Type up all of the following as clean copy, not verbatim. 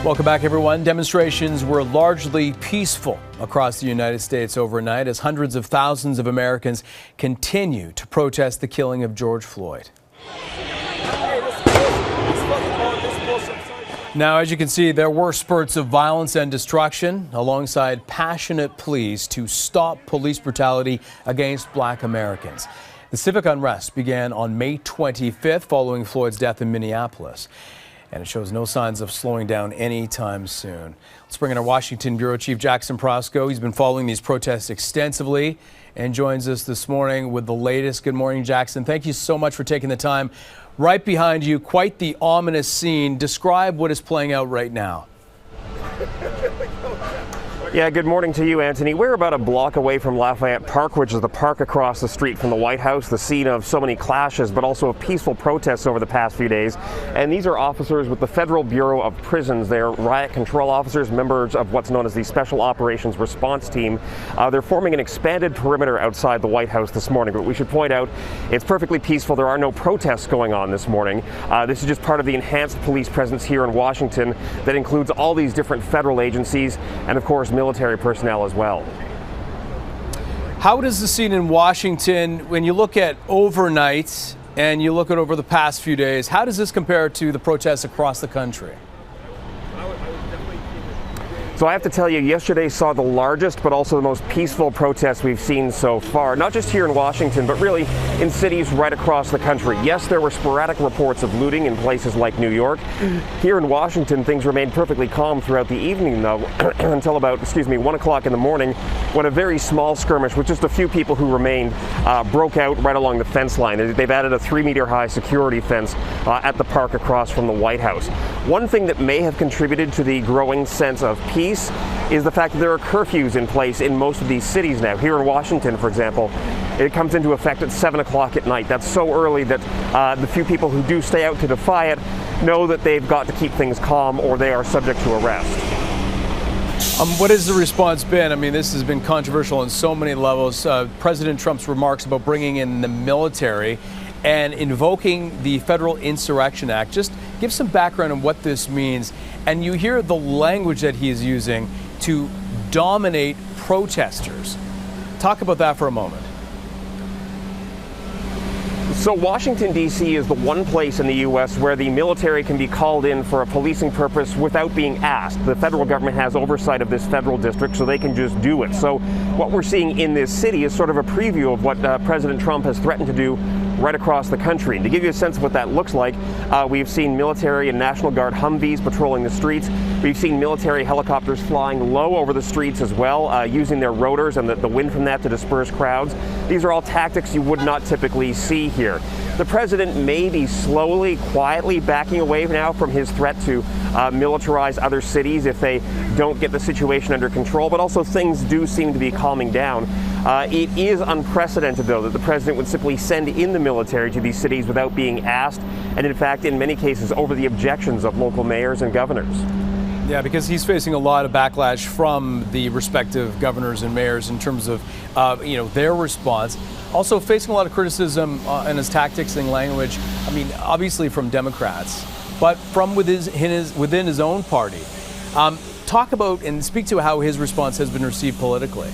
Welcome back, everyone. Demonstrations were largely peaceful across the United States overnight as hundreds of thousands of Americans continue to protest the killing of George Floyd. Now, as you can see, there were spurts of violence and destruction alongside passionate pleas to stop police brutality against Black Americans. The civic unrest began on May 25th following Floyd's death in Minneapolis. And it shows no signs of slowing down anytime soon. Let's bring in our Washington Bureau Chief Jackson Proskow. He's been following these protests extensively and joins us this morning with the latest. Good morning, Jackson. Thank you so much for taking the time. Right behind you, quite the ominous scene. Describe what is playing out right now. Yeah, good morning to you, Anthony. We're about a block away from Lafayette Park, which is the park across the street from the White House, the scene of so many clashes, but also of peaceful protests over the past few days. And these are officers with the Federal Bureau of Prisons. They're riot control officers, members of what's known as the Special Operations Response Team. They're forming an expanded perimeter outside the White House this morning, but we should point out it's perfectly peaceful. There are no protests going on this morning. This is just part of the enhanced police presence here in Washington that includes all these different federal agencies and, of course, military personnel as well. How does the scene in Washington, when you look at overnight and you look at over the past few days, how does this compare to the protests across the country? So I have to tell you, yesterday saw the largest but also the most peaceful protests we've seen so far, not just here in Washington, but really in cities right across the country. Yes, there were sporadic reports of looting in places like New York. Here in Washington, things remained perfectly calm throughout the evening, though, until about, 1 o'clock in the morning, when a very small skirmish with just a few people who remained broke out right along the fence line. They've added a 3-meter high security fence at the park across from the White House. One thing that may have contributed to the growing sense of peace is the fact that there are curfews in place in most of these cities now. Here in Washington, for example, it comes into effect at 7 o'clock at night. That's so early that the few people who do stay out to defy it know that they've got to keep things calm or they are subject to arrest. What has the response been? I mean, this has been controversial on so many levels. President Trump's remarks about bringing in the military and invoking the Federal Insurrection Act. Just give some background on what this means. And you hear the language that he is using to dominate protesters. Talk about that for a moment. So Washington, D.C. is the one place in the U.S. where the military can be called in for a policing purpose without being asked. The federal government has oversight of this federal district, so they can just do it. So what we're seeing in this city is sort of a preview of what President Trump has threatened to do right across the country. And to give you a sense of what that looks like, we've seen military and National Guard Humvees patrolling the streets. We've seen military helicopters flying low over the streets as well, using their rotors and the wind from that to disperse crowds. These are all tactics you would not typically see here. The president may be slowly, quietly backing away now from his threat to militarize other cities if they don't get the situation under control, but also things do seem to be calming down. It is unprecedented, though, that the president would simply send in the military to these cities without being asked, and in fact, in many cases, over the objections of local mayors and governors. Yeah, because he's facing a lot of backlash from the respective governors and mayors in terms of, their response. Also facing a lot of criticism in his tactics and language. I mean, obviously from Democrats, but from within his own party. Talk about and speak to how his response has been received politically.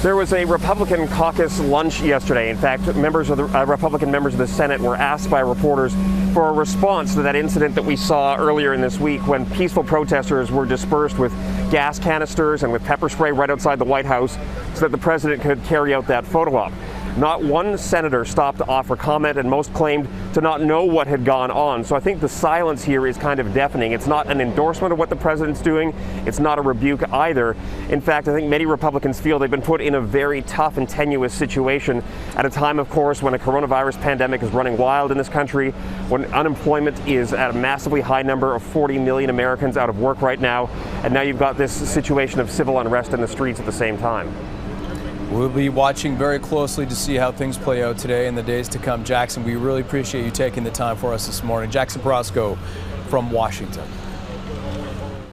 There was a Republican caucus lunch yesterday. In fact, Republican members of the Senate were asked by reporters for a response to that incident that we saw earlier in this week when peaceful protesters were dispersed with gas canisters and with pepper spray right outside the White House so that the president could carry out that photo op. Not one senator stopped to offer comment, and most claimed to not know what had gone on. So I think the silence here is kind of deafening. It's not an endorsement of what the president's doing. It's not a rebuke either. In fact, I think many Republicans feel they've been put in a very tough and tenuous situation at a time, of course, when a coronavirus pandemic is running wild in this country, when unemployment is at a massively high number of 40 million Americans out of work right now, and now you've got this situation of civil unrest in the streets at the same time. We'll be watching very closely to see how things play out today and the days to come. Jackson, we really appreciate you taking the time for us this morning. Jackson Proskow from Washington.